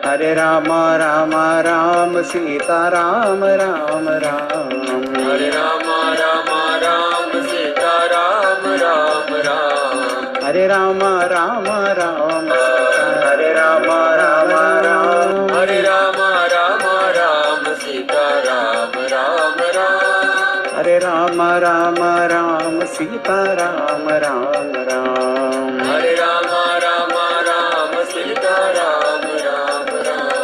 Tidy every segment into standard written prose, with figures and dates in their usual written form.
Hare Rama Rama Ram Sita Ram Ram Ram. Hare Rama Rama Ram Sita Ram Ram Ram. Hare Rama Rama Ram Hare Rama Rama Ram. Hare Rama Rama Ram Sita Ram Ram Ram. Hare Rama Rama Ram Sita Ram Ram Ram. Hare Rama Rama Ram Sita Ram Ram Ram.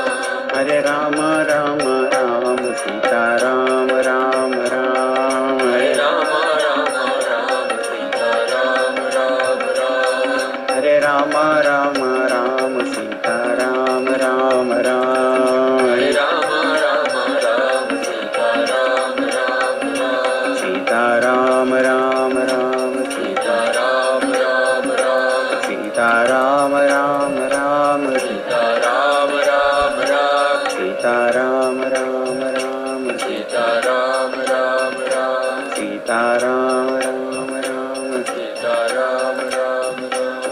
Hare Rama Rama Ram Sita Ram Ram Ram. Hare Rama Rama Ram Sita Ram Ram Ram. Hare Rama Rama Ram Sita Ram Ram Ram. Hare Rama Rama Ram Sita Ram Ram Ram. Sita Ram Ram Ram Sita Ram Ram Ram. Sita Ram Ram Ram Sita Ram Ram Ram. Sita Ram Ram Ram Sita Ram Ram Ram. Sita Ram Ram Ram. Sita Ram Ram Ram.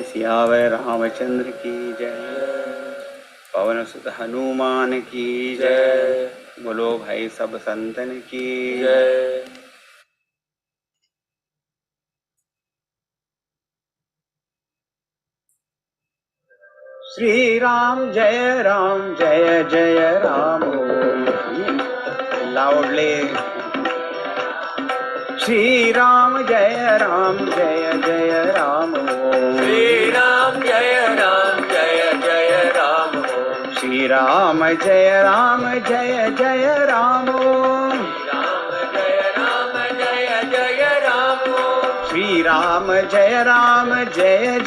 Siyavar Ramchandra की जय, पवन सुत हनुमान की जय, बोलो भाई सब संतन की जय. श्री राम जय जय राम. लाउडली श्री राम जय जय Ram. Shri Ram Jaya Ram Jaya Jaya Ram. Shri Ram जय जय Ram. Ram Jaya Ram Jaya Jaya Ram. Shri Ram जय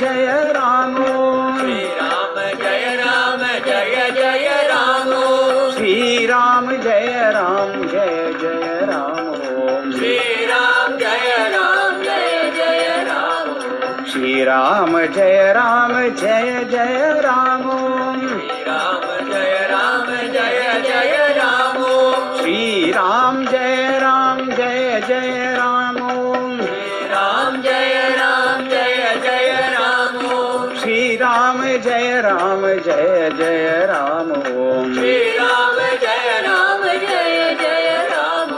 जय Ram. Shri Ram Jaya Ram Jaya Jaya Ram. Shri Ram जय जय Ram. Shri Ram Jaya Ram Jaya Jaya Ram. Shri Ram जय जय Ram. Shri Ram Jaya Ram Jaya Jaya Ram. Shri Ram जय जय Ram. Shri Ram Jaya Ram Jaya Jaya Ram. Shri Ram जय जय Ram. Shri Ram Jaya Ram Jaya Jaya Ram.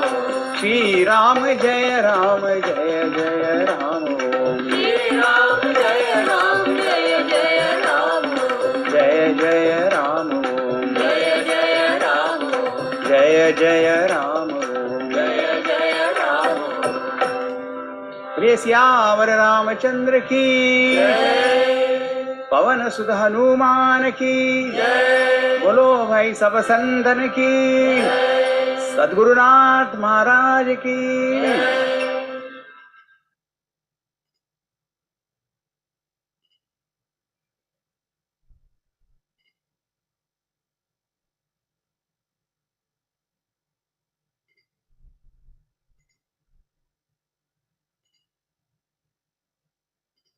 Shri Ram जय जय Ram. Shri Ram Jaya Ram Jaya Jaya Ram. जय जय राम. Jaya Jaya Ram. जय जय राम. Jaya Jaya Ram. प्रिय सियावर रामचंद्र की पवन सुत हनुमान की Jai. बोलो भाई सब संतन की सद्गुरुनाथ महाराज की.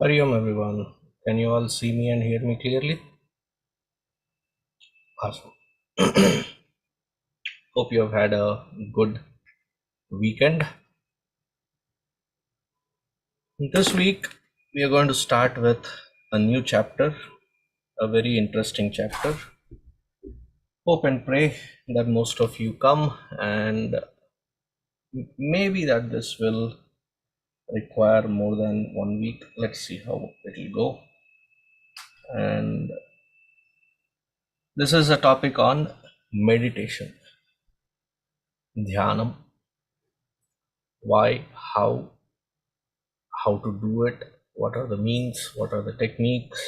Hari Om everyone. Can you all see me and hear me clearly? Awesome. Hope you have had a good weekend. This week we are going to start with a new chapter, a very interesting chapter. Hope and pray that most of you come, and maybe that this will require more than 1 week. Let's see how it will go. And this is a topic on meditation, dhyanam, why, how to do it, what are the means, what are the techniques,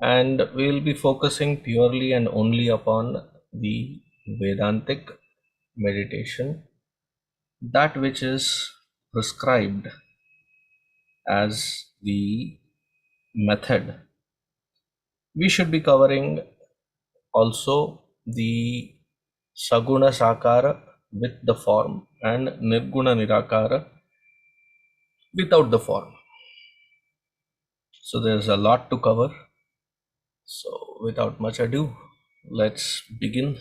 and we will be focusing purely and only upon the Vedantic meditation, that which is prescribed as the method. We should be covering also the Saguna Sakara with the form and Nirguna Nirakara without the form. So there's a lot to cover. So without much ado, let's begin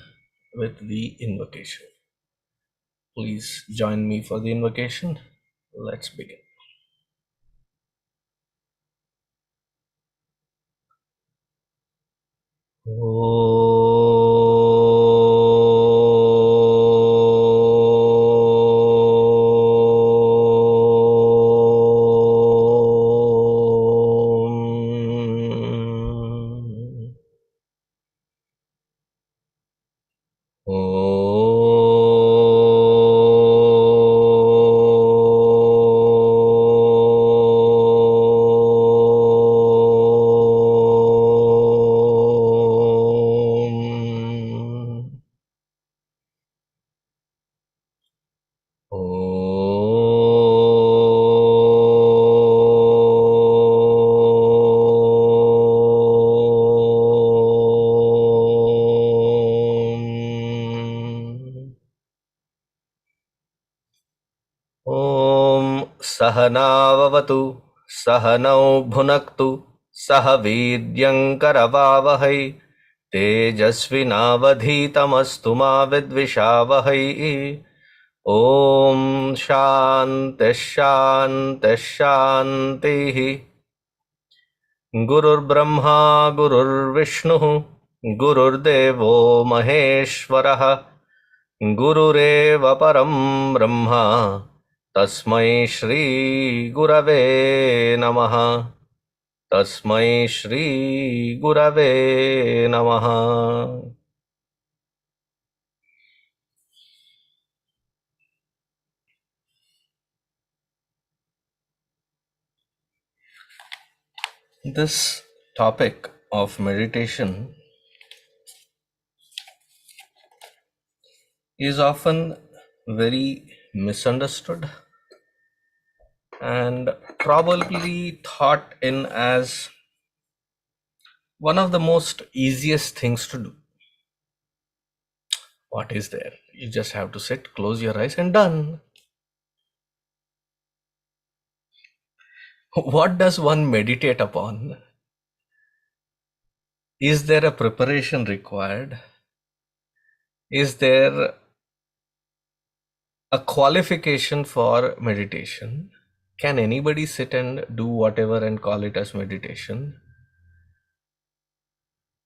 with the invocation. Please join me for the invocation. Let's begin. ॐ सहनाववतु सहनौ भुनक्तु सह वीर्यङ्करवावहै तेजस्विनावधीतमस्तु मा विद्विषावहै ॐ शान्तिः शान्तिः शान्तिः गुरुर्ब्रह्मा गुरुर्विष्णुः गुरुर्देवो महेश्वरः गुरुरेव परं ब्रह्म तस्मै श्री गुरवे नमः तस्मै श्री गुरवे नमः This topic of meditation is often very misunderstood and probably thought in as one of the most easiest things to do. What is there? You just have to sit, close your eyes, and done. What does one meditate upon? Is there a preparation required? Is there a qualification for meditation? Can anybody sit and do whatever and call it as meditation?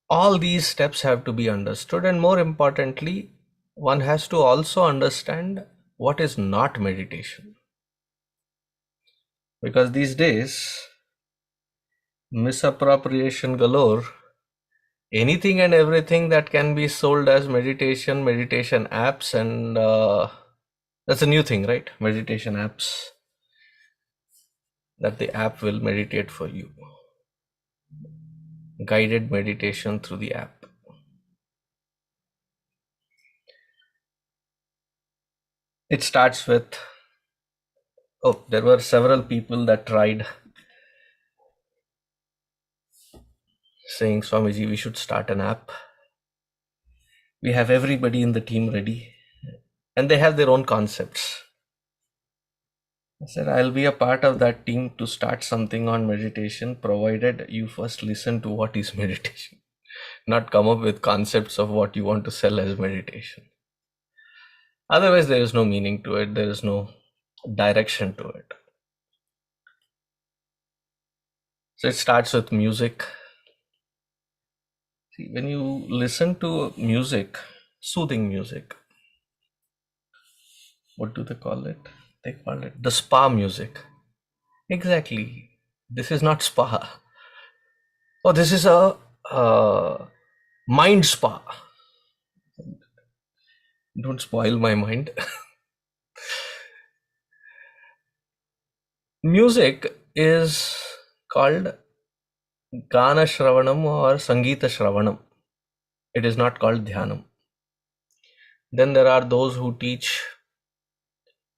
All these steps have to be understood, and more importantly, one has to also understand what is not meditation. Because these days, misappropriation galore, anything and everything that can be sold as meditation apps, and that's a new thing, right? Meditation apps, that the app will meditate for you. Guided meditation through the app. It starts with, there were several people that tried saying, Swamiji, we should start an app. We have everybody in the team ready, and they have their own concepts. I said, I'll be a part of that team to start something on meditation, provided you first listen to what is meditation, not come up with concepts of what you want to sell as meditation. Otherwise, there is no meaning to it. There is no direction to it. So it starts with music. See, when you listen to music, soothing music, what do they call it? They call it the spa music. Exactly. This is not spa. Oh, this is a mind spa. Don't spoil my mind. Music is called Gana Shravanam or Sangeeta Shravanam. It is not called Dhyanam. Then there are those who teach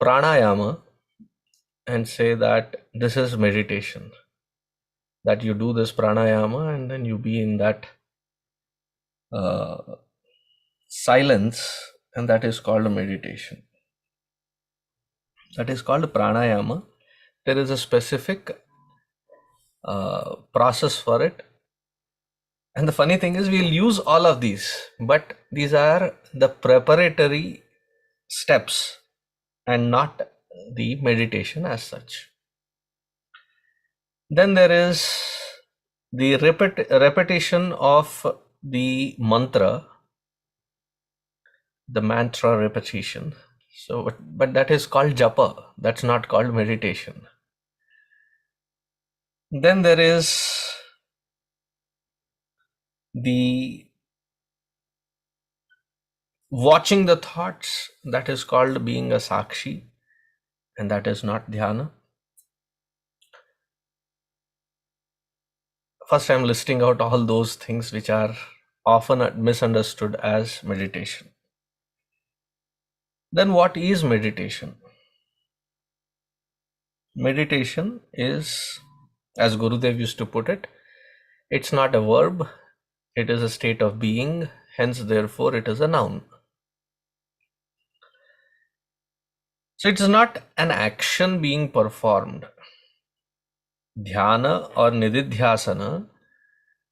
pranayama and say that this is meditation. That you do this pranayama and then you be in that silence, and that is called a meditation. That is called pranayama. There is a specific process for it. And the funny thing is, we'll use all of these, but these are the preparatory steps and not the meditation as such. Then there is the repetition of the mantra, the mantra repetition. So, but that is called japa. That's not called meditation. Then there is the watching the thoughts. That is called being a sakshi, and that is not dhyana. First, I'm listing out all those things which are often misunderstood as meditation. Then, what is meditation? Meditation is, as Gurudev used to put it, it's not a verb, it is a state of being, hence, therefore, it is a noun. So, it's not an action being performed. Dhyana or nididhyasana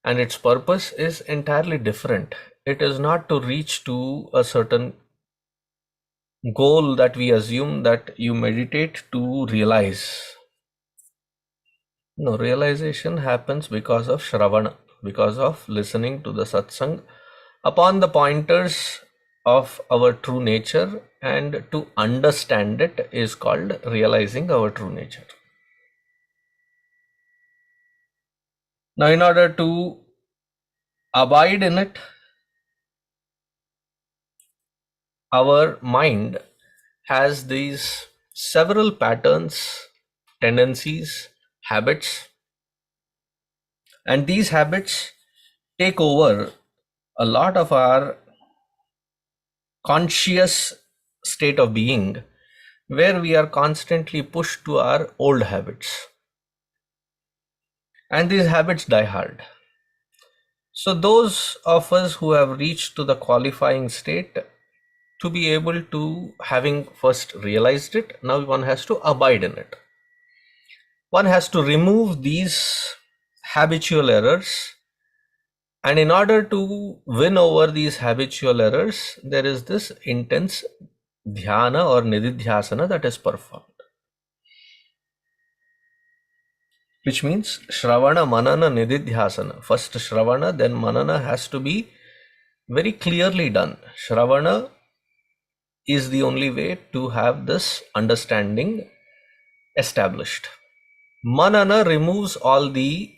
and its purpose is entirely different. It is not to reach to a certain goal that we assume that you meditate to realize. No, realization happens because of Shravana, because of listening to the satsang upon the pointers of our true nature, and to understand it is called realizing our true nature. Now, in order to abide in it, our mind has these several patterns, tendencies, habits, and these habits take over a lot of our conscious state of being, where we are constantly pushed to our old habits, and these habits die hard. So those of us who have reached to the qualifying state, to be able to, having first realized it, now one has to abide in it. One has to remove these habitual errors, and in order to win over these habitual errors, there is this intense dhyana or nididhyasana that is performed, which means Shravana, Manana, Nididhyasana. First Shravana, then Manana has to be very clearly done. Shravana is the only way to have this understanding established. Manana removes all the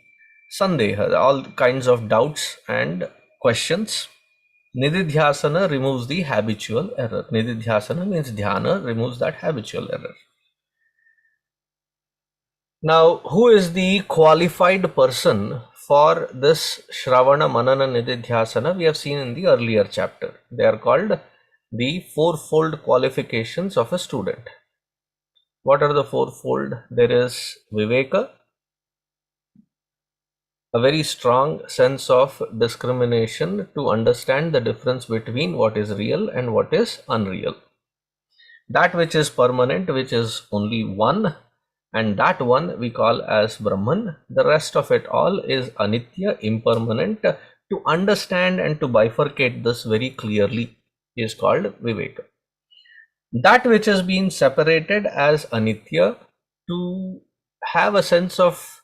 sandeha, all kinds of doubts and questions. Nididhyasana removes the habitual error. Nididhyasana means dhyana removes that habitual error. Now, who is the qualified person for this Shravana, Manana, Nididhyasana? We have seen in the earlier chapter. They are called the fourfold qualifications of a student. What are the fourfold? There is Viveka, a very strong sense of discrimination to understand the difference between what is real and what is unreal. That which is permanent, which is only one, and that one we call as Brahman. The rest of it all is Anitya, impermanent. To understand and to bifurcate this very clearly is called Viveka. That which has been separated as Anitya, to have a sense of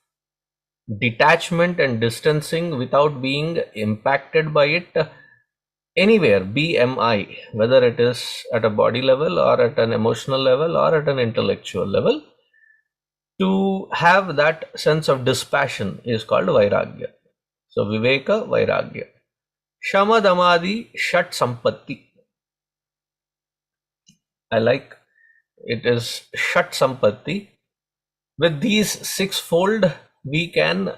detachment and distancing without being impacted by it anywhere, BMI, whether it is at a body level or at an emotional level or at an intellectual level, to have that sense of dispassion is called Vairagya. So Viveka, Vairagya. Shama Damadi Shat Sampatti. I like it is Shat Sampatti. With these sixfold, we can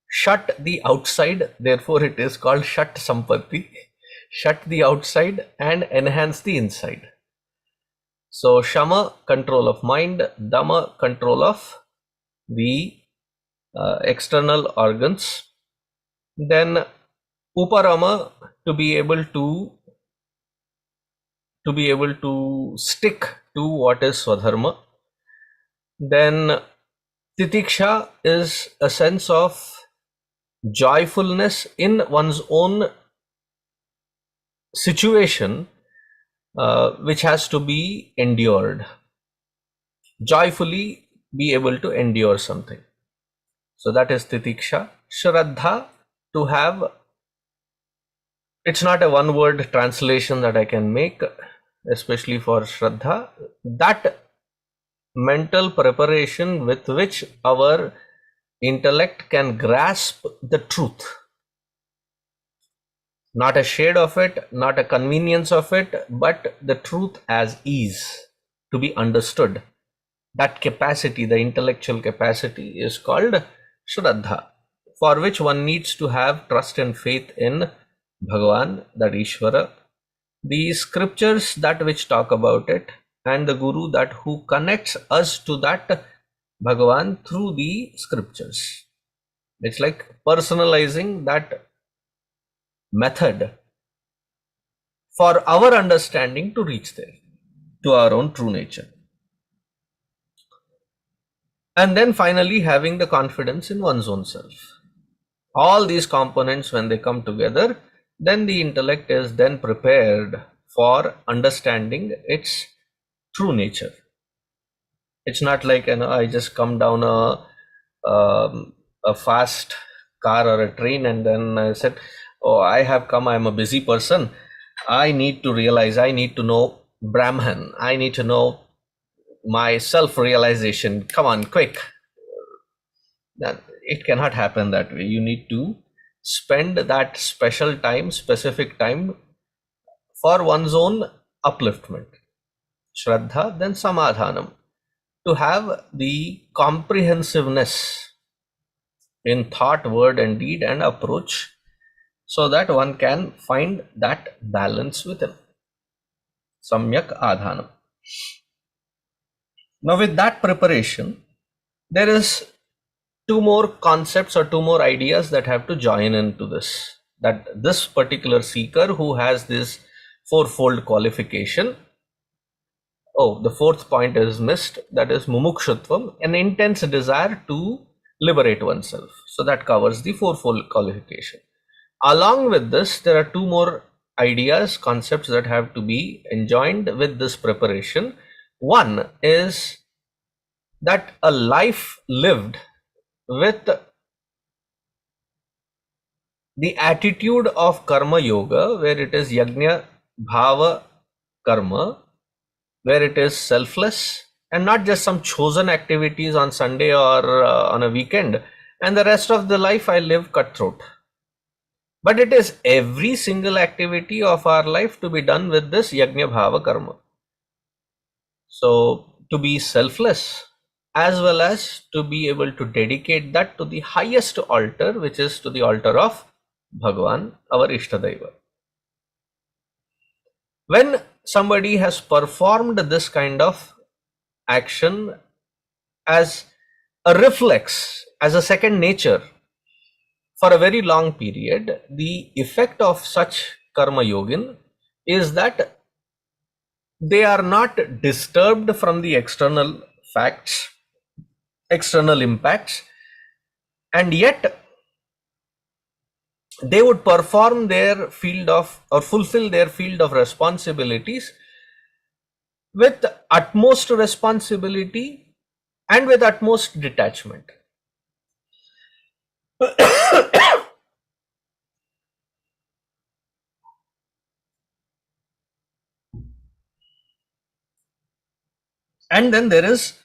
shut the outside, therefore it is called Shat Sampatti. Shut the outside and enhance the inside. So Shama, control of mind, Dama, control of the external organs, then Uparama, to be able to stick to what is Swadharma. Then Titiksha is a sense of joyfulness in one's own situation, which has to be endured. Joyfully be able to endure something. So that is Titiksha. Shraddha, to have It's not a one word translation that I can make, especially for Shraddha. That mental preparation with which our intellect can grasp the truth, not a shade of it, not a convenience of it, but the truth as is to be understood. That capacity, the intellectual capacity, is called Shraddha, for which one needs to have trust and faith in Bhagavan, that Ishvara, the scriptures that which talk about it, and the Guru that who connects us to that Bhagavan through the scriptures. It's like personalizing that method for our understanding to reach there, to our own true nature. And then finally having the confidence in one's own self. All these components, when they come together, then the intellect is then prepared for understanding its true nature. It's not like, I just come down a fast car or a train and then I said, oh, I have come, I'm a busy person, I need to realize, I need to know Brahman, I need to know my self-realization, come on, quick. That it cannot happen that way. You need to spend that special time, specific time for one's own upliftment. Shraddha, then Samadhanam, to have the comprehensiveness in thought, word and deed and approach, so that one can find that balance within. Samyak Adhanam. Now with that preparation, there is two more concepts or two more ideas that have to join into this. That this particular seeker who has this fourfold qualification, the fourth point is missed, that is mumukshutvam, an intense desire to liberate oneself. So that covers the fourfold qualification. Along with this, there are two more ideas, concepts that have to be enjoined with this preparation. One is that a life lived with the attitude of karma yoga, where it is yajna bhava karma, where it is selfless and not just some chosen activities on Sunday or on a weekend, and the rest of the life I live cutthroat. But it is every single activity of our life to be done with this yajna bhava karma. So to be selfless, as well as to be able to dedicate that to the highest altar, which is to the altar of Bhagavan, our Ishtadaiva. When somebody has performed this kind of action as a reflex, as a second nature, for a very long period, the effect of such karma yogin is that they are not disturbed from the external facts, external impacts, and yet they would perform their field of, or fulfill their field of responsibilities with utmost responsibility and with utmost detachment. And then there is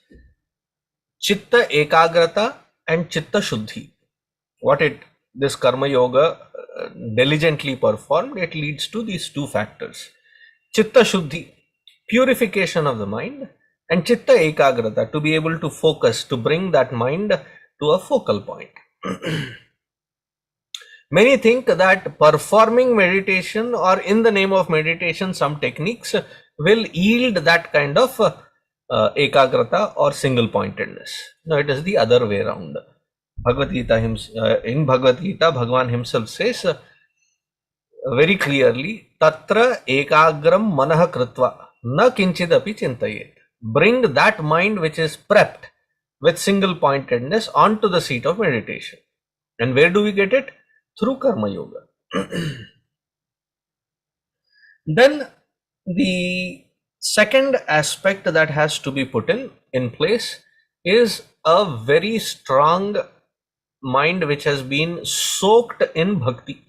chitta ekagrata and chitta shuddhi. What this karma yoga diligently performed, it leads to these two factors: chitta shuddhi, purification of the mind, and chitta ekagrata, to be able to focus, to bring that mind to a focal point. Many think that performing meditation, or in the name of meditation some techniques, will yield that kind of ekagrata or single pointedness. No, it is the other way around. Bhagavad Gita, in Bhagavad Gita, Bhagavan himself says very clearly, Tatra ekagram manah kritva na kinchidapi chintayet. Bring that mind which is prepped with single pointedness onto the seat of meditation. And where do we get it? Through karma yoga. Then the second aspect that has to be put in place is a very strong mind which has been soaked in bhakti,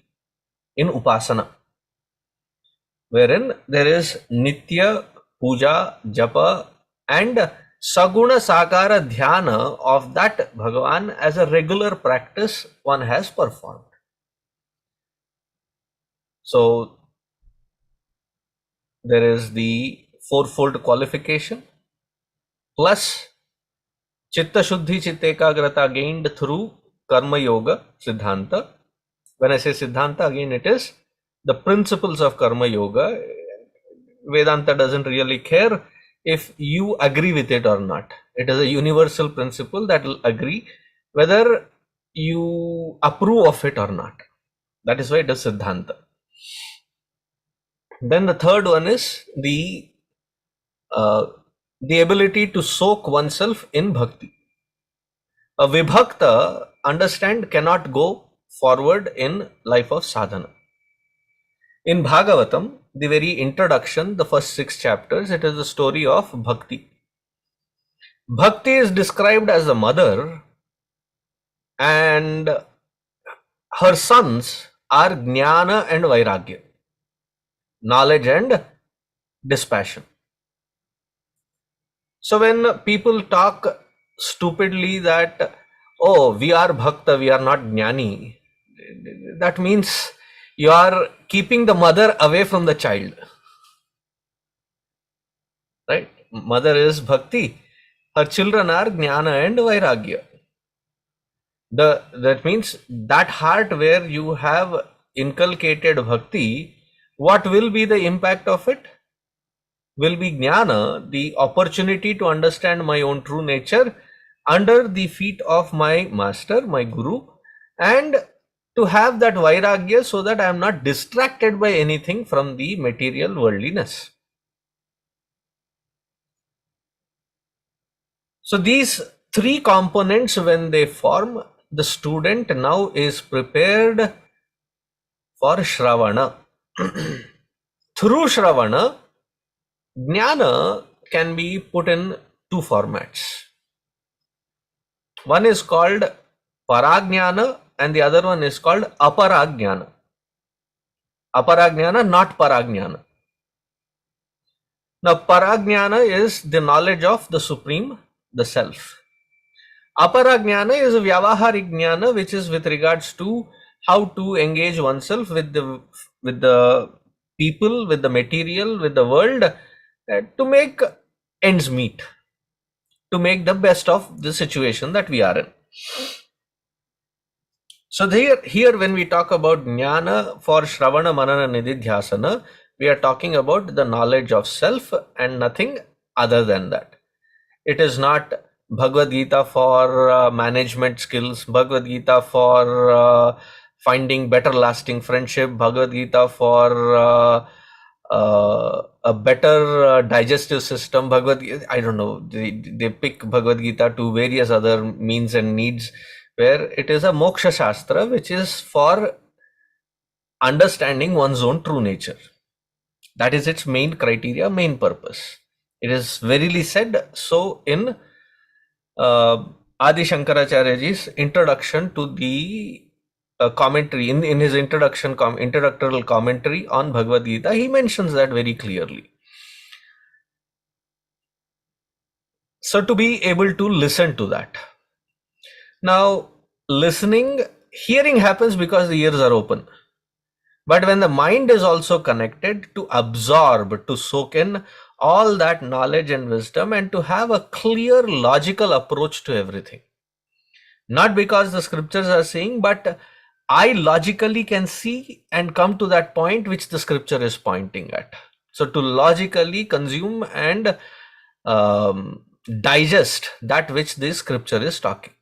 in upasana. wherein there is Nitya, Puja, Japa, and Saguna Sakara Dhyana of that Bhagavan as a regular practice one has performed. So there is the fourfold qualification plus Chitta Shuddhi Chitta Ekagrata gained through Karma Yoga Siddhanta. When I say Siddhanta, again it is the principles of Karma Yoga. Vedanta doesn't really care if you agree with it or not. It is a universal principle that will agree whether you approve of it or not. That is why it is Siddhanta. Then the third one is uh, the ability to soak oneself in bhakti. A vibhakta, understand, cannot go forward in life of sadhana. In Bhagavatam, the very introduction, the first 6 chapters, it is the story of bhakti. Bhakti is described as the mother, and her sons are Jnana and Vairagya, knowledge and dispassion. So when people talk stupidly that, oh, we are Bhakta, we are not Jnani, that means you are keeping the mother away from the child. Right? Mother is Bhakti. Her children are Jnana and Vairagya. That means that heart where you have inculcated bhakti, what will be the impact of it? Will be jnana, the opportunity to understand my own true nature under the feet of my master, my guru, and to have that vairagya so that I am not distracted by anything from the material worldliness. So these 3 components, when they form, the student now is prepared for Shravana. Through Shravana, Jnana can be put in 2 formats. One is called Parajnana and the other one is called Aparajnana. Aparajnana, not Parajnana. Now, Parajnana is the knowledge of the Supreme, the Self. Aparajnana is a Vyavaharik Jnana, which is with regards to how to engage oneself with the people, with the material, with the world, to make ends meet, to make the best of the situation that we are in. So here when we talk about jnana for Shravana Manana Nididhyasana, we are talking about the knowledge of self and nothing other than that. It is not Bhagavad Gita for management skills, Bhagavad Gita for finding better lasting friendship, Bhagavad Gita for a better digestive system, Bhagavad Gita, I don't know, they pick Bhagavad Gita to various other means and needs, where it is a moksha shastra which is for understanding one's own true nature. That is its main criteria, main purpose. It is verily said so in Adi Shankaracharyaji's introduction to the commentary. In his introductory commentary on Bhagavad Gita, he mentions that very clearly. So to be able to listen to that. Now, hearing happens because the ears are open. But when the mind is also connected, to absorb, to soak in all that knowledge and wisdom, and to have a clear logical approach to everything. Not because the scriptures are saying, but I logically can see and come to that point which the scripture is pointing at. So to logically consume and digest that which this scripture is talking.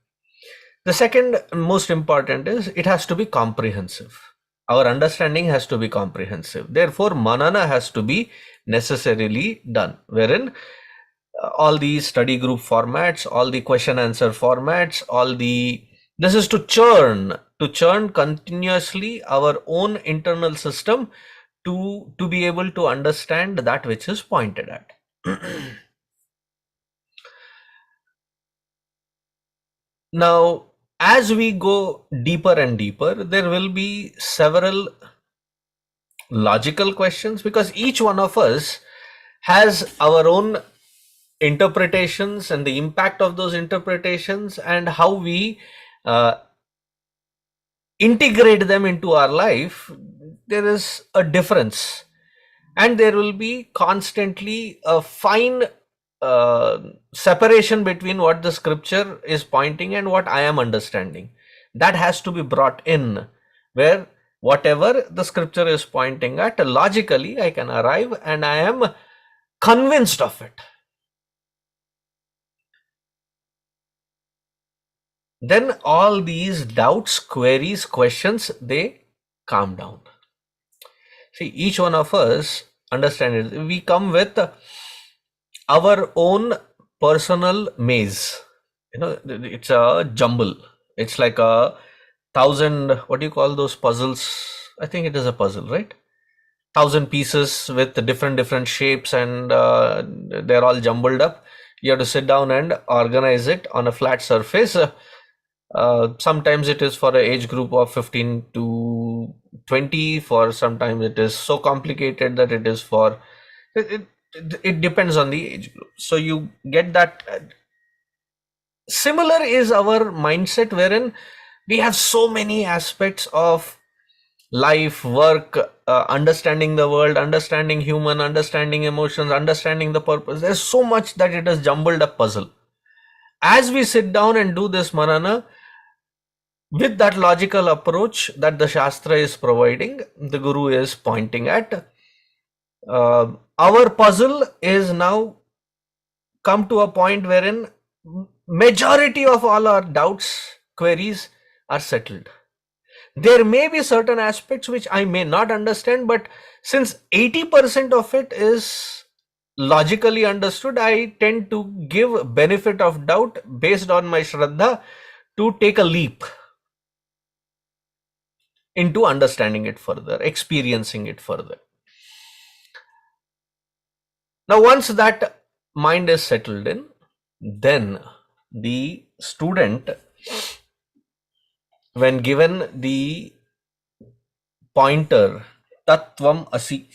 The second most important is it has to be comprehensive. Our understanding has to be comprehensive. Therefore, manana has to be necessarily done, wherein all these study group formats, all the question answer formats, this is to churn continuously our own internal system to be able to understand that which is pointed at. Now, as we go deeper and deeper, there will be several logical questions, because each one of us has our own interpretations and the impact of those interpretations and how we uh, integrate them into our life. There is a difference, and there will be constantly a fine uh, separation between what the scripture is pointing and what I am understanding. That has to be brought in, where whatever the scripture is pointing at, logically I can arrive and I am convinced of it. Then all these doubts, queries, questions, they calm down. See, each one of us understand it. We come with our own personal maze. It's a jumble. It's like a thousand, what do you call those puzzles? I think it is a puzzle, right? 1,000 pieces with different shapes, and they're all jumbled up. You have to sit down and organize it on a flat surface. Sometimes it is for an age group of 15 to 20. For sometimes it is so complicated that it is for it depends on the age group. So you get that. Similar is our mindset, wherein we have so many aspects of life, work, understanding the world, understanding human, understanding emotions, understanding the purpose. There's so much that it has jumbled up puzzle. As we sit down and do this manana with that logical approach that the Shastra is providing, the Guru is pointing at, our puzzle is now come to a point wherein majority of all our doubts, queries are settled. There may be certain aspects which I may not understand, but since 80% of it is logically understood, I tend to give benefit of doubt based on my Shraddha to take a leap into understanding it further, experiencing it further. Now, once that mind is settled in, then the student, when given the pointer Tattvam Asi,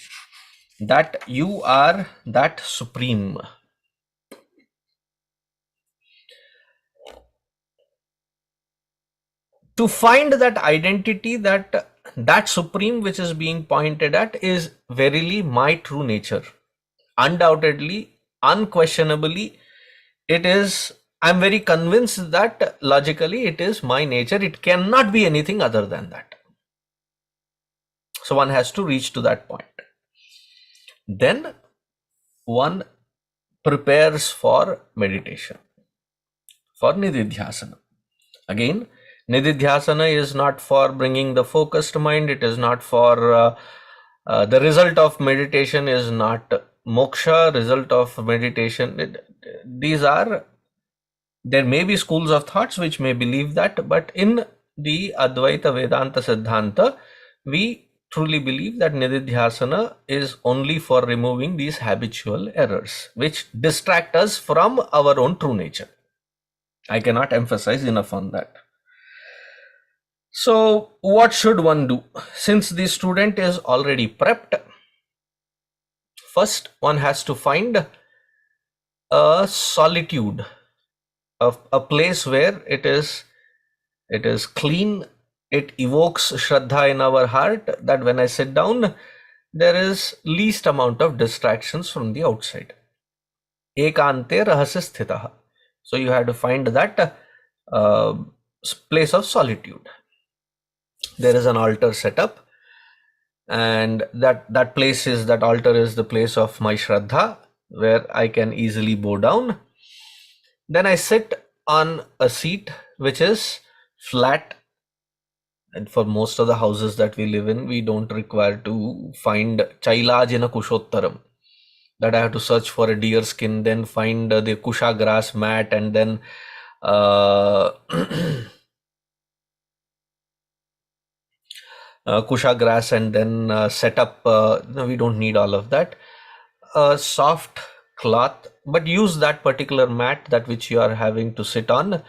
that you are that supreme, to find that identity, that supreme which is being pointed at is verily my true nature. Undoubtedly, unquestionably, it is. I'm very convinced that logically it is my nature. It cannot be anything other than that. So one has to reach to that point. Then one prepares for meditation, for nididhyasana. Again, nididhyasana is not for bringing the focused mind. It is not for the result of meditation is not moksha. Result of meditation. These are, there may be schools of thoughts which may believe that, but in the Advaita Vedanta Siddhanta, we truly believe that nididhyasana is only for removing these habitual errors which distract us from our own true nature. I cannot emphasize enough on that. So what should one do? Since the student is already prepped, first one has to find a solitude, of a place where it is clean. It evokes Shraddha in our heart, that when I sit down, there is least amount of distractions from the outside. Ekante rahasya sthitaha. So you have to find that place of solitude. There is an altar set up, and that place is, that altar is the place of my Shraddha, where I can easily bow down. Then I sit on a seat which is flat, and for most of the houses that we live in, we don't require to find chailaj in a kushottaram, that I have to search for a deer skin, then find the kusha grass mat, and then kusha grass, and then set up. No, we don't need all of that. A soft cloth, but use that particular mat, that which you are having to sit on,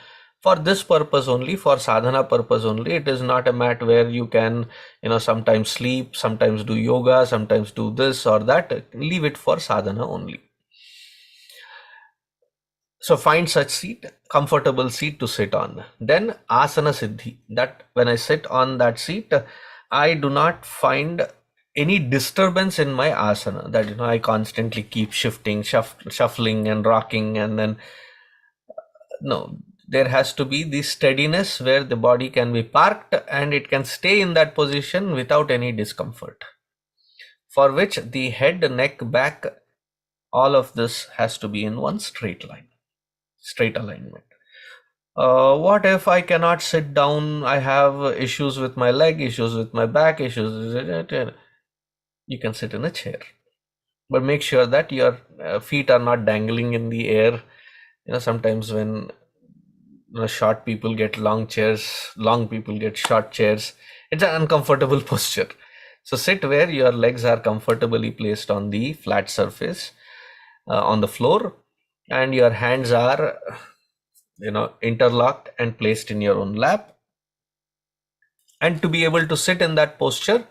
for this purpose only, for sadhana purpose only. It is not a mat where you can, sometimes sleep, sometimes do yoga, sometimes do this or that. Leave it for sadhana only. So find such seat, comfortable seat to sit on. Then asana siddhi, that when I sit on that seat, I do not find any disturbance in my asana, that I constantly keep shifting, shuffling and rocking, and then no, there has to be the steadiness where the body can be parked and it can stay in that position without any discomfort, for which the head, neck, back, all of this has to be in one straight line, straight alignment. What if I cannot sit down? I have issues with my leg, issues with my back, issues. You can sit in a chair, but make sure that your feet are not dangling in the air. Sometimes when short people get long chairs, long people get short chairs. It's an uncomfortable posture. So sit where your legs are comfortably placed on the flat surface, on the floor, and your hands are interlocked and placed in your own lap. And to be able to sit in that posture,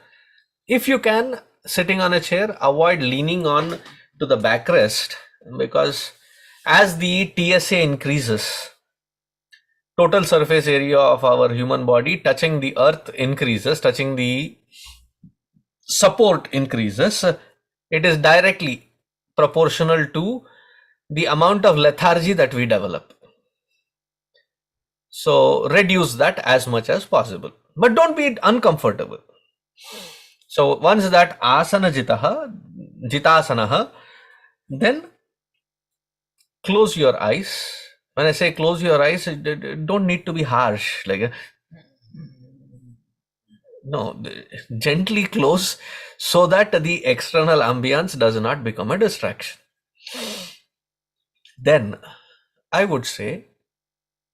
if you can, sitting on a chair, avoid leaning on to the backrest, because as the TSA increases, total surface area of our human body touching the earth increases, touching the support increases, it is directly proportional to the amount of lethargy that we develop. So reduce that as much as possible, but don't be uncomfortable. So once that asana jitasana, then close your eyes. When I say close your eyes, it don't need to be harsh, like no, gently close, so that the external ambience does not become a distraction. Then I would say,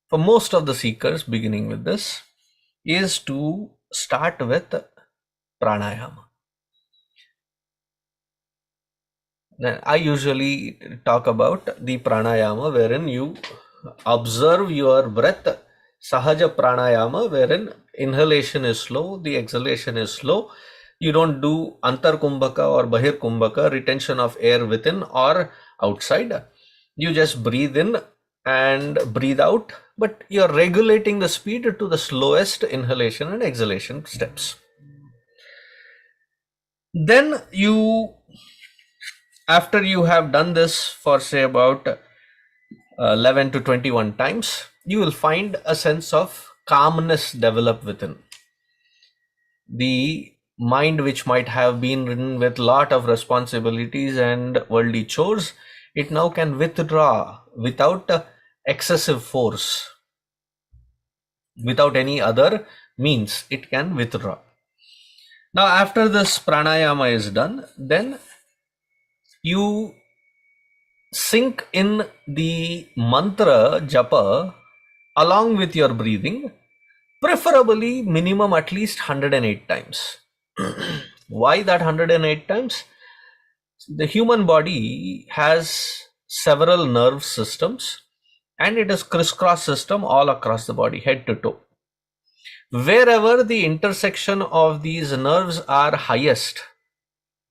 for most of the seekers beginning with this, is to start with pranayama. Then I usually talk about the pranayama wherein you observe your breath, sahaja pranayama, wherein inhalation is slow, the exhalation is slow. You don't do antar kumbhaka or bahir kumbhaka, retention of air within or outside. You just breathe in and breathe out, but you're regulating the speed to the slowest inhalation and exhalation steps. Then after you have done this for say about 11 to 21 times, you will find a sense of calmness develop within. The mind, which might have been ridden with lot of responsibilities and worldly chores, it now can withdraw without excessive force, without any other means. It can withdraw. Now after this pranayama is done, then you sink in the mantra japa along with your breathing, preferably minimum at least 108 times. Why that 108 times? The human body has several nerve systems, and it is crisscross system all across the body, head to toe. Wherever the intersection of these nerves are highest,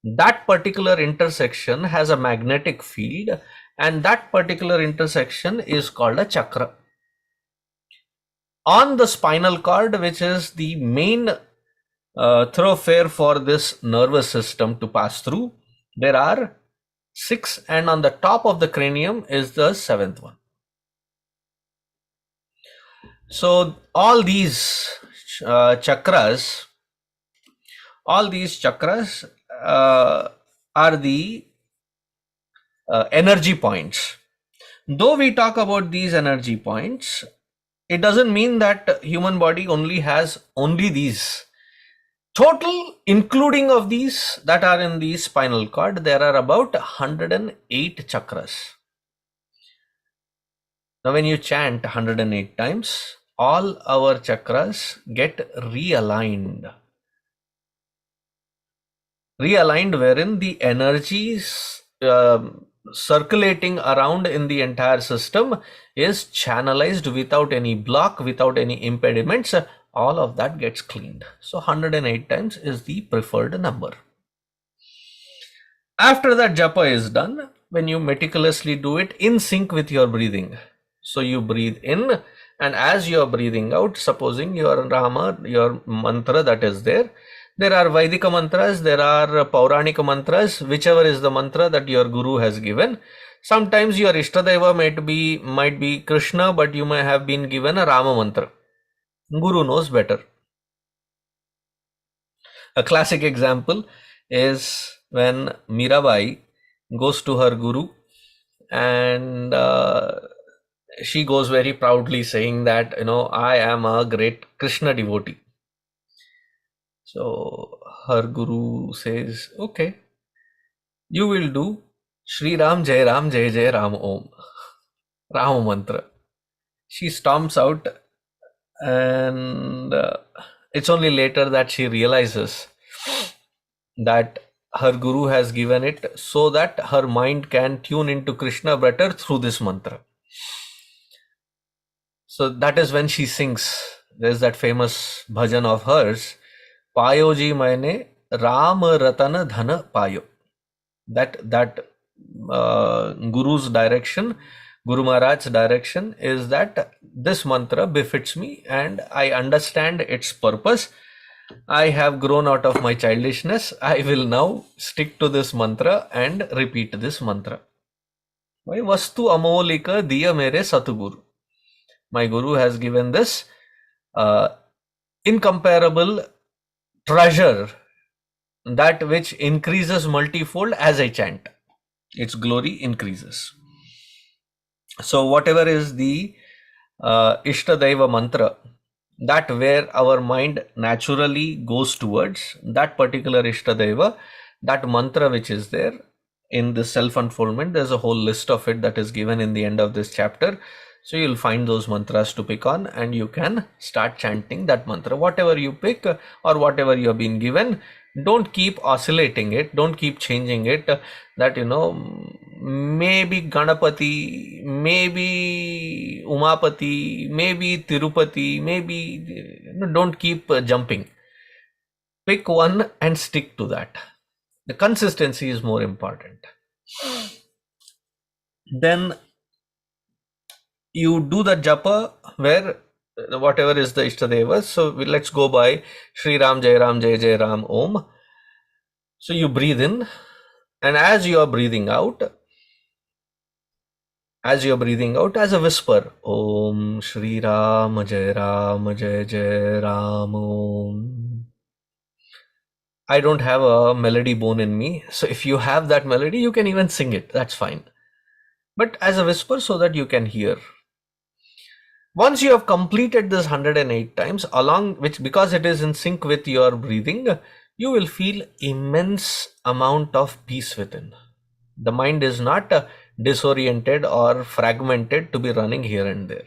that particular intersection has a magnetic field, and that particular intersection is called a chakra. On the spinal cord, which is the main thoroughfare for this nervous system to pass through, there are 6, and on the top of the cranium is the 7th one. So all these chakras are the energy points. Though we talk about these energy points, it doesn't mean that human body only has only these. Total, including of these that are in the spinal cord, there are about 108 chakras. Now when you chant 108 times, all our chakras get realigned. Realigned wherein the energies, circulating around in the entire system is channelized without any block, without any impediments. All of that gets cleaned. So 108 times is the preferred number. After that japa is done, when you meticulously do it in sync with your breathing. So you breathe in, and as you are breathing out, supposing your Rama, your mantra that is there are Vaidika mantras, there are Pauranika mantras, whichever is the mantra that your Guru has given. Sometimes your Ishtadeva might be Krishna, but you may have been given a Rama mantra. Guru knows better. A classic example is when Mirabai goes to her Guru, and she goes very proudly saying that, I am a great Krishna devotee. So her Guru says, okay, you will do Shri Ram Jai Ram Jai Jai Ram Om, Ram mantra. She storms out, and it's only later that she realizes that her Guru has given it so that her mind can tune into Krishna better through this mantra. So that is when she sings. There's that famous bhajan of hers, Payoji maine Ram Ratan Dhana Payo. That Guru's direction, Guru Maharaj's direction is that this mantra befits me and I understand its purpose. I have grown out of my childishness. I will now stick to this mantra and repeat this mantra. Why? Vastu Amolika Diya Mere Satguru. My Guru has given this incomparable treasure, that which increases multifold as I chant. Its glory increases. So whatever is the Ishtadeva mantra, that where our mind naturally goes towards, that particular Ishtadeva, that mantra which is there in the self-unfoldment, there's a whole list of it that is given in the end of this chapter. So you'll find those mantras to pick on, and you can start chanting that mantra. Whatever you pick or whatever you have been given, don't keep oscillating it, don't keep changing it. That maybe Ganapati, maybe Umapati, maybe Tirupati, maybe don't keep jumping. Pick one and stick to that. The consistency is more important. Then you do the japa where whatever is the Ishtadeva. So let's go by Shri Ram Jai Ram Jai Jai Ram Om. So you breathe in, and as you are breathing out, as a whisper, Om Shri Ram Jai Jai Ram Om. I don't have a melody bone in me, so if you have that melody, you can even sing it, that's fine. But as a whisper so that you can hear. Once you have completed this 108 times, because it is in sync with your breathing, you will feel immense amount of peace within. The mind is not disoriented or fragmented to be running here and there.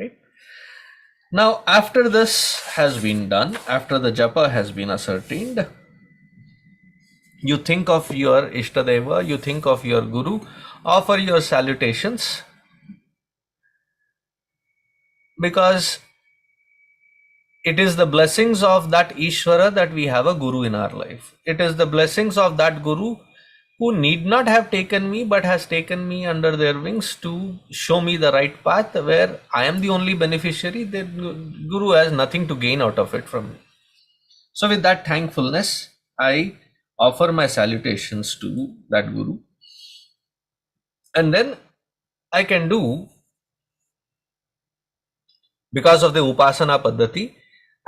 Right? Now, after this has been done, after the japa has been ascertained, you think of your Ishtadeva, you think of your Guru, offer your salutations, because it is the blessings of that Ishvara that we have a Guru in our life. It is the blessings of that Guru who need not have taken me, but has taken me under their wings to show me the right path, where I am the only beneficiary. The Guru has nothing to gain out of it from me. So with that thankfulness, I offer my salutations to that Guru. And then I can do, because of the Upasana Paddhati,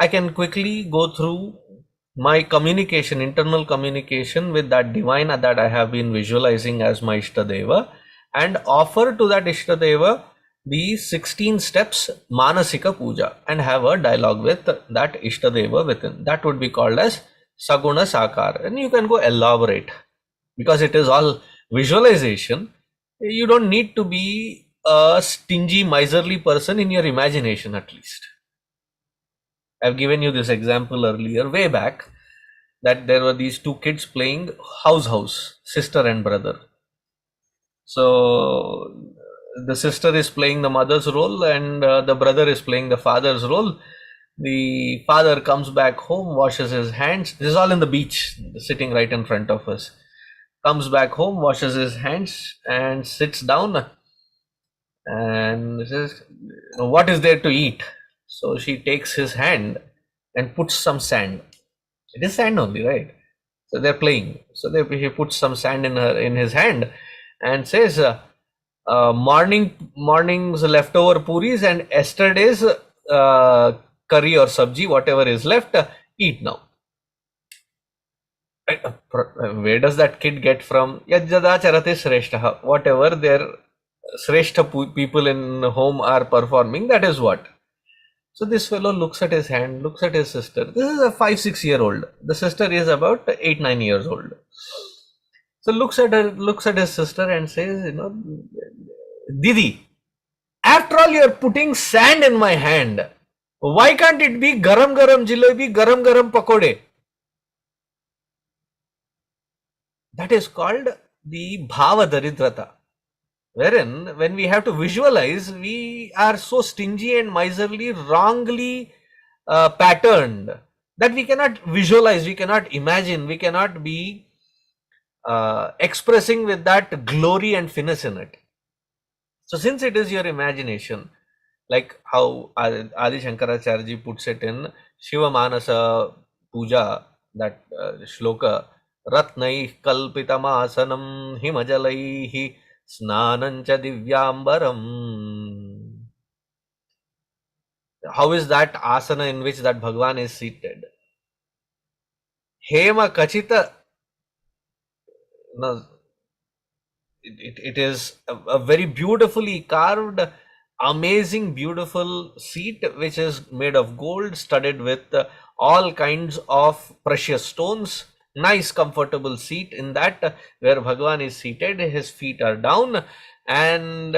I can quickly go through my communication, internal communication with that divine that I have been visualizing as my Ishtadeva, and offer to that Ishtadeva the 16 steps Manasika Puja, and have a dialogue with that Ishtadeva within. That would be called as Saguna Sakar. And you can go elaborate, because it is all visualization. You don't need to be a stingy, miserly person in your imagination, at least. I've given you this example earlier, way back, that there were these two kids playing house, sister and brother. So the sister is playing the mother's role, and the brother is playing the father's role. The father comes back home, washes his hands. This is all in the beach, sitting right in front of us. Comes back home, washes his hands, and sits down and says, "What is there to eat?" So she takes his hand and puts some sand. It is sand only, right? So they're playing. So he puts some sand in his hand and says, morning's leftover puris and yesterday's curry or sabji, whatever is left, eat now. Where does that kid get from? Yajjada charate shreshtaha. Whatever their shreshta people in home are performing, that is what. So this fellow looks at his hand, looks at his sister. This is a 5-6-year-old. The sister is about 8-9 years old. So looks at his sister and says, Didi, after all, you are putting sand in my hand. Why can't it be garam garam jalebi, garam garam pakode? That is called the bhava daridrata, wherein when we have to visualize, we are so stingy and miserly, wrongly patterned, that we cannot visualize, we cannot imagine, we cannot be expressing with that glory and finesse in it. So since it is your imagination, like how Adi Shankaracharya puts it in Shiva Manasa Puja, that shloka, Ratnai Kalpitamasanam Himajalaihi Snanancha Divyambaram. How is that asana in which that Bhagwan is seated? Hema Kachita. No, it is a very beautifully carved, amazing, beautiful seat which is made of gold, studded with all kinds of precious stones. Nice, comfortable seat in that where Bhagwan is seated, his feet are down, and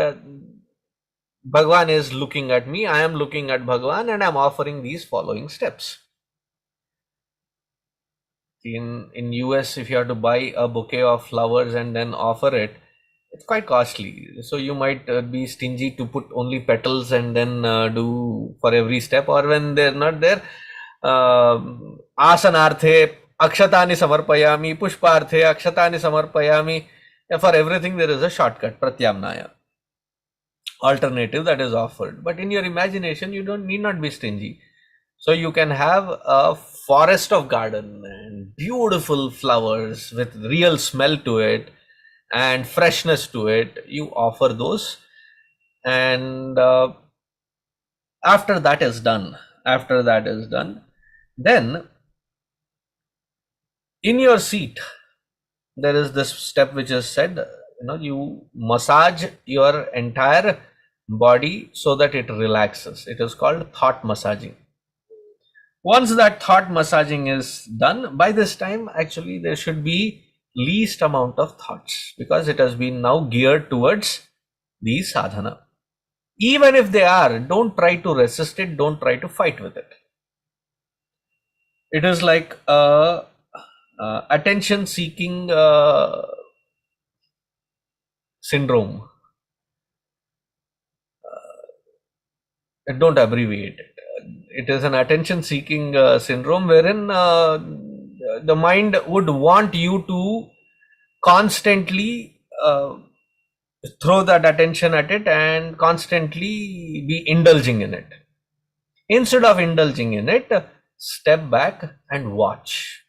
Bhagwan is looking at me, I am looking at Bhagwan, and I am offering these following steps. In US, if you have to buy a bouquet of flowers and then offer it, it's quite costly. So you might be stingy to put only petals and then do for every step, or when they're not there, asanarthe akshatani samarpayami, pushparthe akshatani samarpayami. For everything there is a shortcut, pratyamnaya, alternative that is offered. But in your imagination, you need not be stingy. So you can have a forest of garden and beautiful flowers with real smell to it and freshness to it. You offer those, and after that is done, then in your seat there is this step which is said, you massage your entire body so that it relaxes. It is called thought massaging. Once that thought massaging is done, by this time actually there should be least amount of thoughts, because it has been now geared towards the sadhana. Even if they are, don't try to resist it, don't try to fight with it. It is like attention seeking syndrome. Don't abbreviate it. It is an attention seeking syndrome wherein the mind would want you to constantly throw that attention at it and constantly be indulging in it. Instead of indulging in it, step back and watch.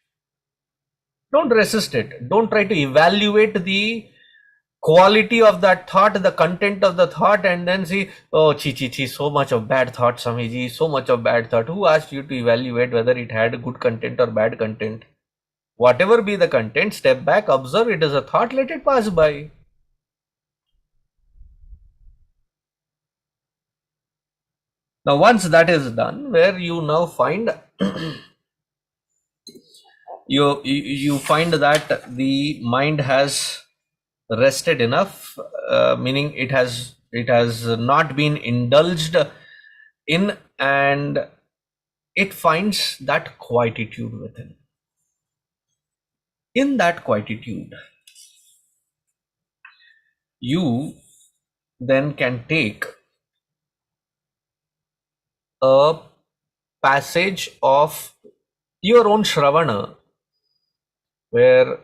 Don't resist it. Don't try to evaluate the quality of that thought, the content of the thought, and then see, oh, chi, so much of bad thought, Swamiji, so much of bad thought. Who asked you to evaluate whether it had good content or bad content? Whatever be the content, step back, observe, it is a thought, let it pass by. Now, once that is done, where you now find you find that the mind has rested enough, meaning it has not been indulged in, and it finds that quietude within. In that quietude, you then can take a passage of your own Shravana, where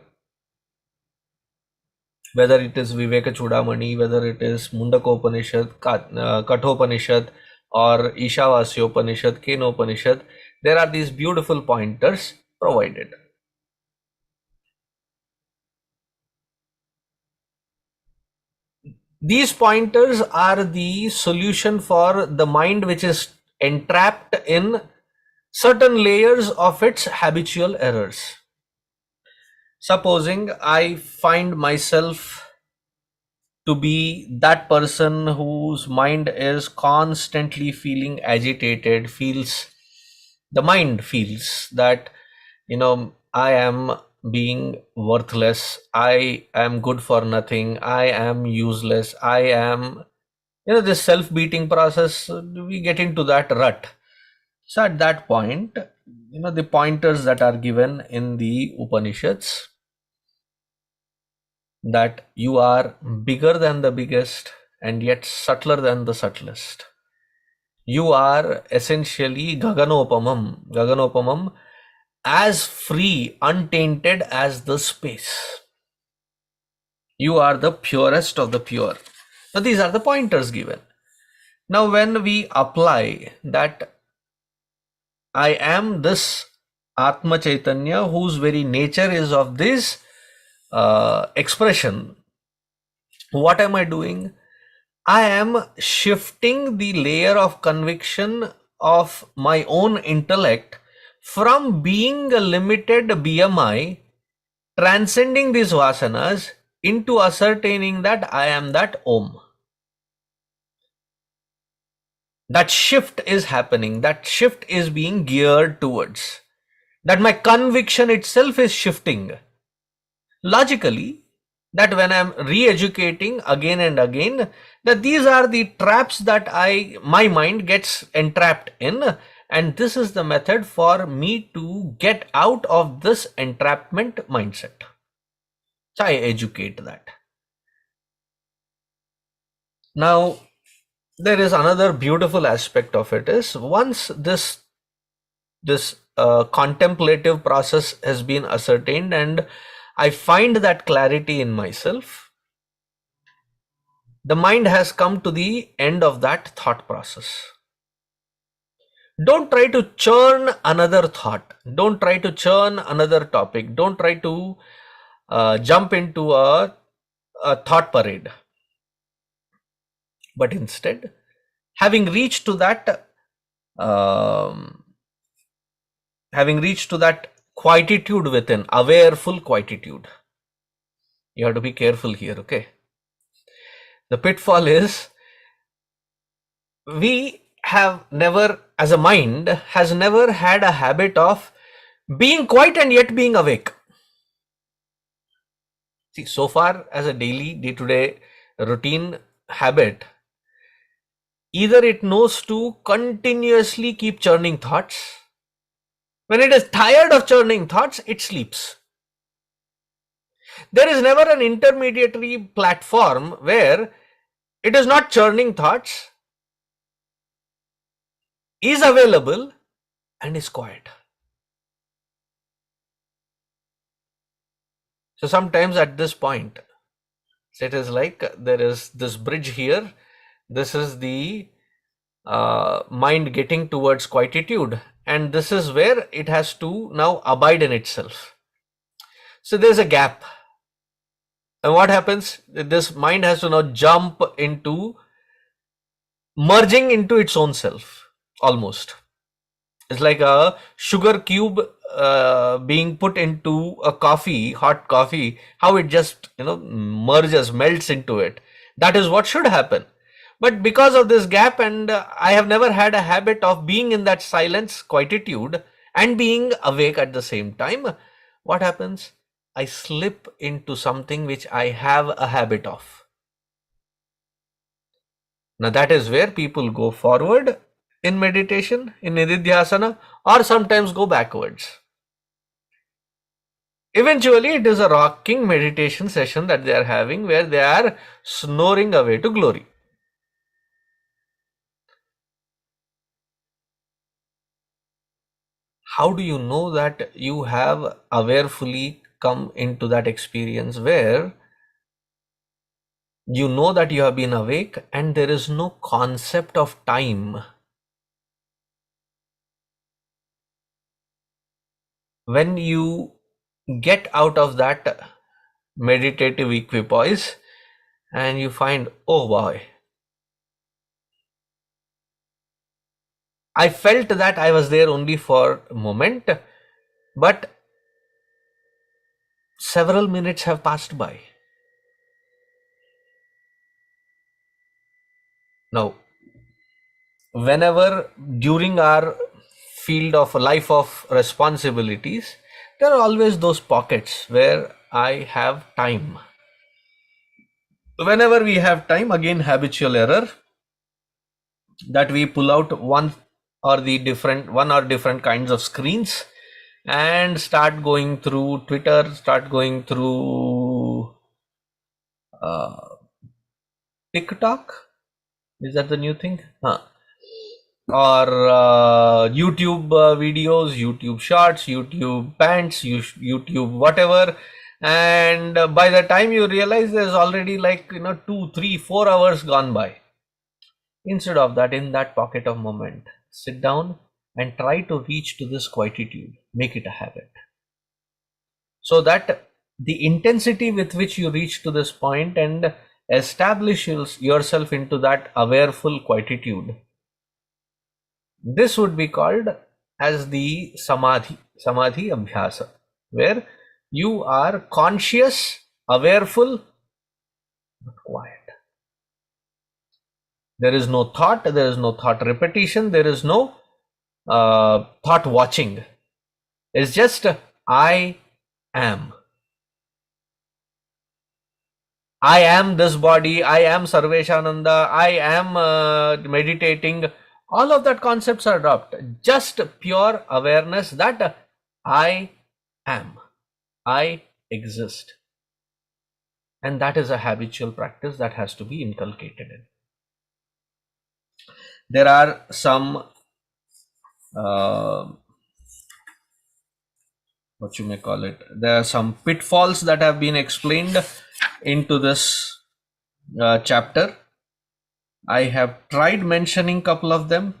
whether it is Viveka Chudamani, whether it is Mundakopanishad, Kathopanishad, or Ishavasyopanishad, Kenopanishad, there are these beautiful pointers provided. These pointers are the solution for the mind which is entrapped in certain layers of its habitual errors. Supposing I find myself to be that person whose mind is constantly feeling agitated, feels the mind feels that, I am being worthless, I am good for nothing, I am useless, I am, this self beating process, we get into that rut. So at that point, the pointers that are given in the Upanishads, that you are bigger than the biggest and yet subtler than the subtlest. You are essentially Gaganopamam, as free, untainted as the space. You are the purest of the pure. Now these are the pointers given. Now when we apply that I am this Atma Chaitanya whose very nature is of this expression, what am I doing? I am shifting the layer of conviction of my own intellect from being a limited BMI, transcending these vasanas, into ascertaining that I am that Om. That shift is happening, that shift is being geared towards, that my conviction itself is shifting. Logically, that when I'm re-educating again and again, that these are the traps that my mind gets entrapped in, and this is the method for me to get out of this entrapment mindset. So I educate that. Now, there is another beautiful aspect of it is, once this contemplative process has been ascertained and I find that clarity in myself, the mind has come to the end of that thought process. Don't try to churn another thought. Don't try to churn another topic. Don't try to jump into a thought parade. But instead, having reached to that quietude within, awareful quietude. You have to be careful here, okay? The pitfall is, we have never, as a mind, has never had a habit of being quiet and yet being awake. See, so far as a daily, day-to-day routine habit, either it knows to continuously keep churning thoughts. When it is tired of churning thoughts, it sleeps. There is never an intermediary platform where it is not churning thoughts, is available, and is quiet. So sometimes at this point, it is like there is this bridge here. This is the mind getting towards quietude, and this is where it has to now abide in itself. So there's a gap. And what happens? This mind has to now jump into merging into its own self, almost. It's like a sugar cube being put into a coffee, hot coffee, how it just, merges, melts into it. That is what should happen. But because of this gap, and I have never had a habit of being in that silence, quietude, and being awake at the same time, what happens? I slip into something which I have a habit of. Now that is where people go forward in meditation, in nididhyasana, or sometimes go backwards. Eventually, it is a rocking meditation session that they are having where they are snoring away to glory. How do you know that you have awarefully come into that experience where you know that you have been awake and there is no concept of time? When you get out of that meditative equipoise and you find, oh boy, I felt that I was there only for a moment, but several minutes have passed by. Now, whenever during our field of life of responsibilities, there are always those pockets where I have time. Whenever we have time, again, habitual error, that we pull out one or different kinds of screens and start going through Twitter, start going through TikTok. Is that the new thing? Huh. Or YouTube videos, YouTube shorts, YouTube pants, YouTube whatever. And by the time you realize, there's already 2, 3, 4 hours gone by. Instead of that, in that pocket of moment, sit down and try to reach to this quietude. Make it a habit. So that the intensity with which you reach to this point and establish yourself into that awareful quietude, this would be called as the samadhi abhyasa, where you are conscious, awareful, but quiet. There is no thought, there is no thought repetition, there is no thought watching. It's just I am. I am this body, I am Sarveshananda, I am meditating. All of that concepts are dropped. Just pure awareness that I am, I exist. And that is a habitual practice that has to be inculcated in. There are some, what you may call it, there are some pitfalls that have been explained into this chapter. I have tried mentioning couple of them,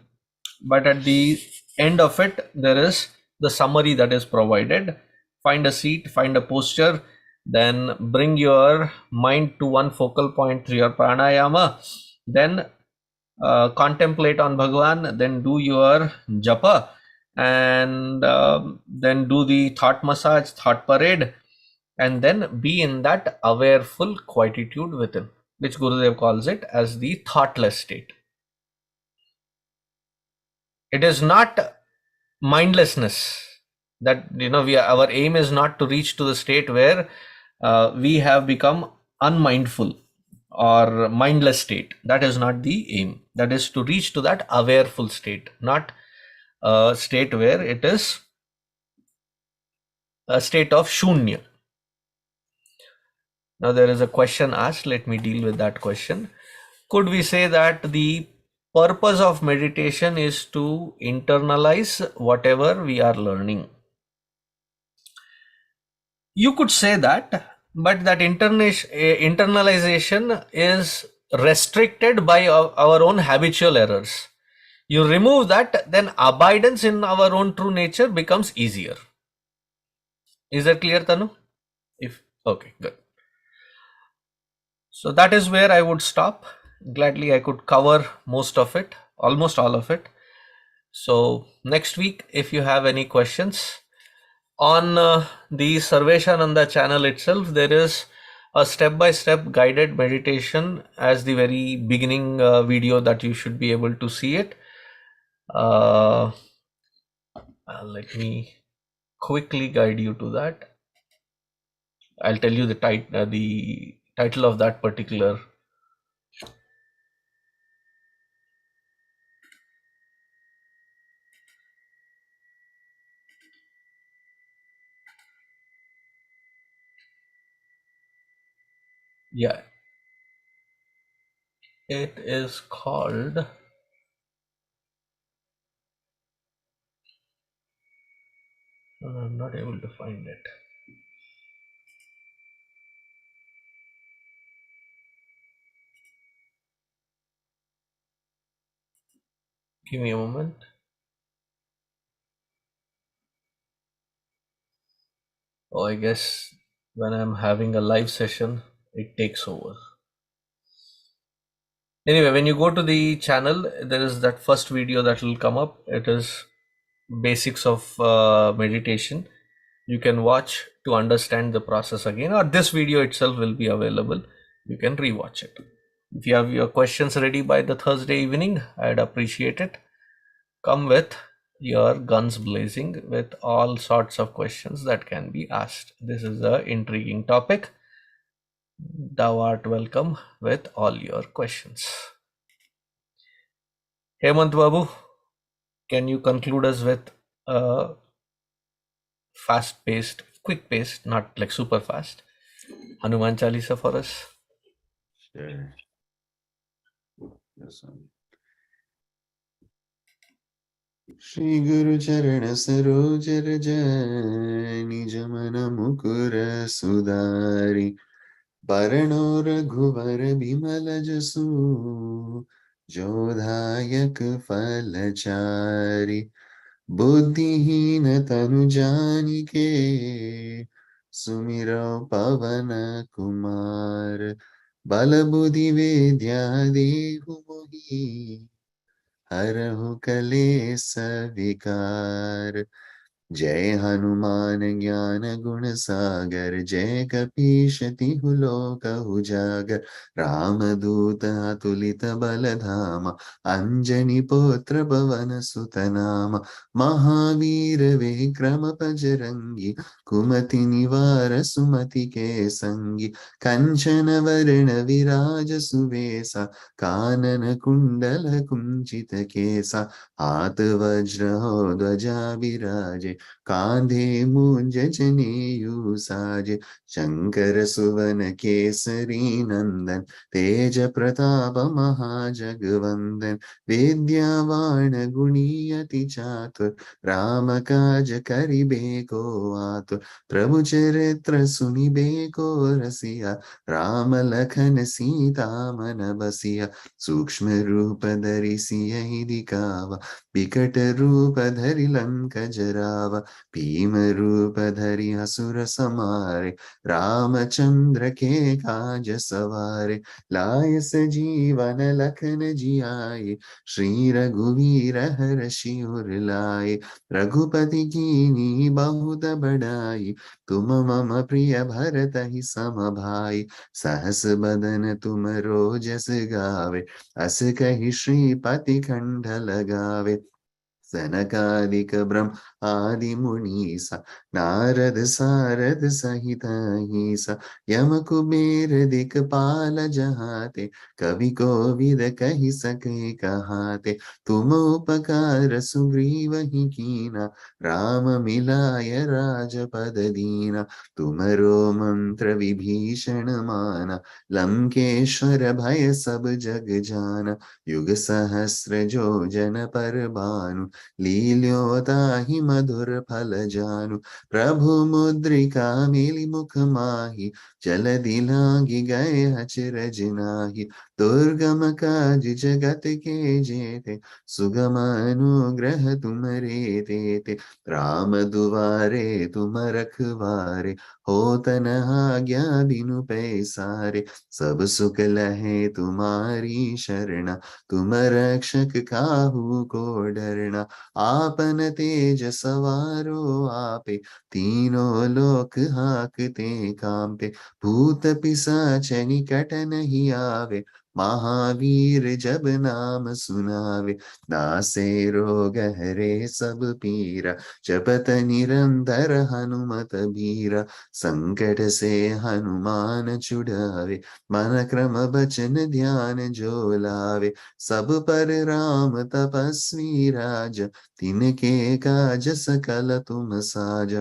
but at the end of it, there is the summary that is provided. Find a seat, find a posture, then bring your mind to one focal point through your pranayama, then contemplate on Bhagwan, then do your japa, and then do the thought massage, thought parade, and then be in that awareful quietude within, which Gurudev calls it as the thoughtless state. It is not mindlessness that our aim is not to reach to the state where we have become unmindful or mindless state. That is not the aim. That is to reach to that awareful state, not a state where it is a state of shunya. Now there is a question asked. Let me deal with that question. Could we say that the purpose of meditation is to internalize whatever we are learning? You could say that, but that internalization is restricted by our own habitual errors. You remove that, then abidance in our own true nature becomes easier. Is that clear, Tanu? Okay, good. So that is where I would stop. Gladly I could cover most of it, almost all of it. So next week, if you have any questions on the Sarveshananda channel itself, there is a step-by-step guided meditation as the very beginning video that you should be able to see it. Let me quickly guide you to that. I'll tell you the title of that particular Yeah, it is called. I'm not able to find it. Give me a moment. Oh, I guess when I'm having a live session, it takes over. Anyway, when you go to the channel, there is that first video that will come up. It is basics of meditation. You can watch to understand the process again, or this video itself will be available. You can rewatch it. If you have your questions ready by the Thursday evening, I'd appreciate it. Come with your guns blazing with all sorts of questions that can be asked. This is an intriguing topic. Thou art welcome with all your questions. Hemant Babu, can you conclude us with a fast paced, quick paced, not like super fast, Hanuman Chalisa for us? Sure. Yes, Shri Guru Charana Saroj Raj Nij Mana Mukur Sudari Parano Raghuvar Bimala Jasu Jodhayak Falachari Buddhihin Tanu Janike Sumiro Pavana Kumar Bala Buddhi Vidya Dehu Mohi हरहु कलेस विकार जय हनुमान ज्ञान गुण सागर जय कपीश तिहु लोक उजागर राम दूत अतुलित बल धामा अंजनी पुत्र पवन सुत नामा महावीर विक्रम बजरंगी कुमति निवार सुमति के संगी कंचन वरण विराज सुवेसा कानन कुंडल कुंचित केसा हाथ वज्र हो ध्वजा विराजे कांधे मूंज जनेयु साजे शंकर सुवन केसरी नंदन तेज प्रताप महाजगवंदन विद्यावान गुणी अति चातुर राम काज करिबे को आतुर प्रभु चरित्र सुनिबे को रसिया राम लखन सीता मन बसिया सूक्ष्म रूप धरि सियहि दिखावा विकट रूप धरि लंक जरावा भीम रूप धरि असुर संहारे रामचंद्र के काज सवारे लाय सजीवन लखन जियाए श्री रघुवीर हर्षि उर लाए रघुपति कीन्ही बहुत बड़ाई तुम मम प्रिय भरत ही सम भाई सहस बदन तुम रोजस गावे अस कहि श्रीपति कंठ लगावे सनकादिक ब्रह्म आदि मुनीसा नारद सारद सहित अहिसा यम कुबेर दिक्पाल जहाते कवि कोविद कहि सके कहाते तुम उपकार सुग्रीव ही कीना राम मिलाय राजपद दीना तुमरो मंत्र विभीषण माना लंकेश्वर भय सब जग जाना युग सहस्र जो जन पर भानु लील्यो ताहि मधुर फल जानु प्रभु मुद्रिका मिली मुख माहि जलधि लांघि गए अचरज नाहि दुर्गम काज जगत के जेते सुगम अनुग्रह तुमरे तेते राम दुआरे तुम रखवारे होत न आज्ञा बिनु पैसारे सब सुख लहे तुम्हारी शरणा तुम रक्षक काहू को डरना आपन तेज सवारो आपे तीनों लोक हाकते कांपे भूत पिशाच निकट नहीं आवे महावीर जब नाम सुनावे नासे रोग हरे सब पीरा जपत निरंतर हनुमत बीरा संकट से हनुमान छुड़ावे मन क्रम बचन ध्यान जो लावे सब पर राम तपस्वी राज तिनके काज सकल तुम साज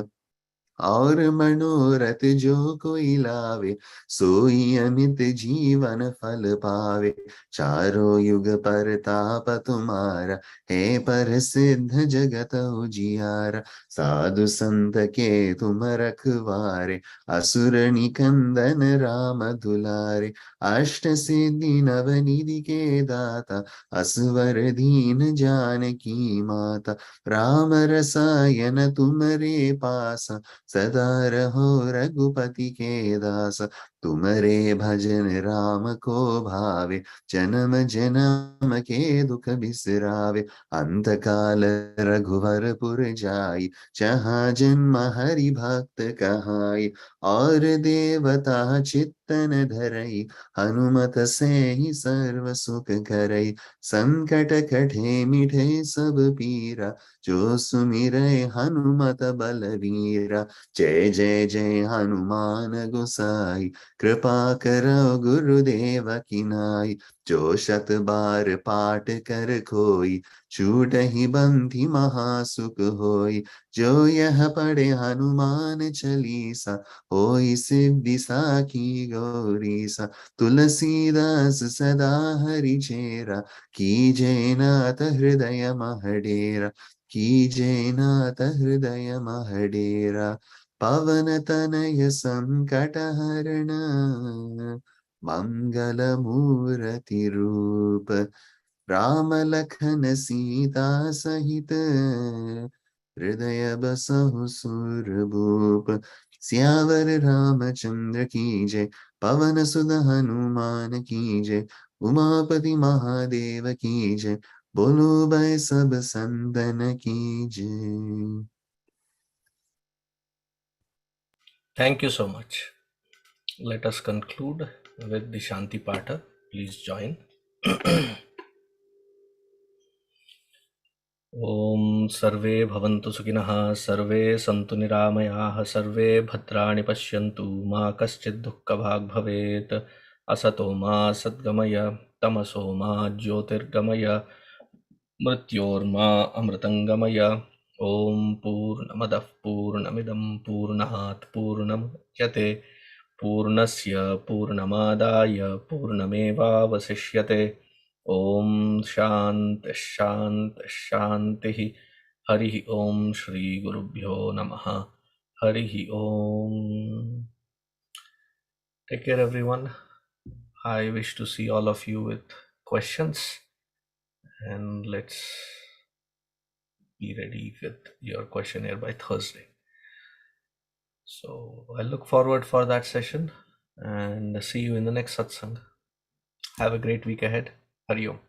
और मनोरथ जो कोई लावे, सोई अमित जीवन फल पावे। चारों युग परताप तुम्हारा, है प्रसिद्ध जगत उजियारा। साधु संत के तुम रखवारे, असुर निकंदन राम दुलारे। अष्ट सिद्धि नवनिधि के दाता, असवर दीन जानकी माता। राम रसायन तुम्हारे पासा, सदा रहो रघुपति के दास। तुम्हारे भजन राम को भावे, जन्म जन्म के दुख बिसरावे। अंत काल रघुवर पुर जाई, जहाँ जन्म हरि भक्त कहाई। और देवता चित्तन धरई, हनुमत से ही सर्व सुख करई। संकट कटे मिटे सब पीरा, जो सुमिरै हनुमत बलवीरा। जय जय जय हनुमान गोसाई, कृपा करो गुरुदेव की नाई। जो शत बार पाठ कर कोई, छूटहि बंधि महासुख होई। जो यह पढ़े हनुमान चालीसा, होई सिद्धि साखी गौरीसा। तुलसीदास सदा हरि चेरा, कीजय नाथ हृदय मह डेरा। कीजय नाथ हृदय मह डेरा। पवन तनय संकट हरण, मंगल मूर्ति रूप। राम लखन सीता सहित, हृदय बसहु सुरभूप। सियावर रामचंद्र की जय, पवन सुत हनुमान की जय। उमापति महादेव की जय, बोलो भाई सब संतन की जय। Thank you so much. Let us conclude with the Shanti Pata. Please join. ॐ सर्वे भवन्तु सुखिनः, सर्वे सन्तु निरामयाः, सर्वे भद्राणि पश्यन्तु, मा कश्चित् दुःखभाग् भवेत्। असतो मा सद्गमय, तमसो मा ज्योतिर्गमय, मृत्योर्मा अमृतङ्गमय। ॐ पूर्णमदः पूर्णमिदं पूर्णात् पूर्णमुदच्यते, पूर्णस्य पूर्णमादाय पूर्णमेवावशिष्यते। ॐ शान्ति शान्ति शान्तिः। हरिः ॐ श्री गुरुभ्यो नमः। हरिः ॐ। Take care everyone. I wish to see all of you with questions, and let's be ready with your questionnaire by Thursday. So I look forward for that session and see you in the next satsang. Have a great week ahead. Hari Om.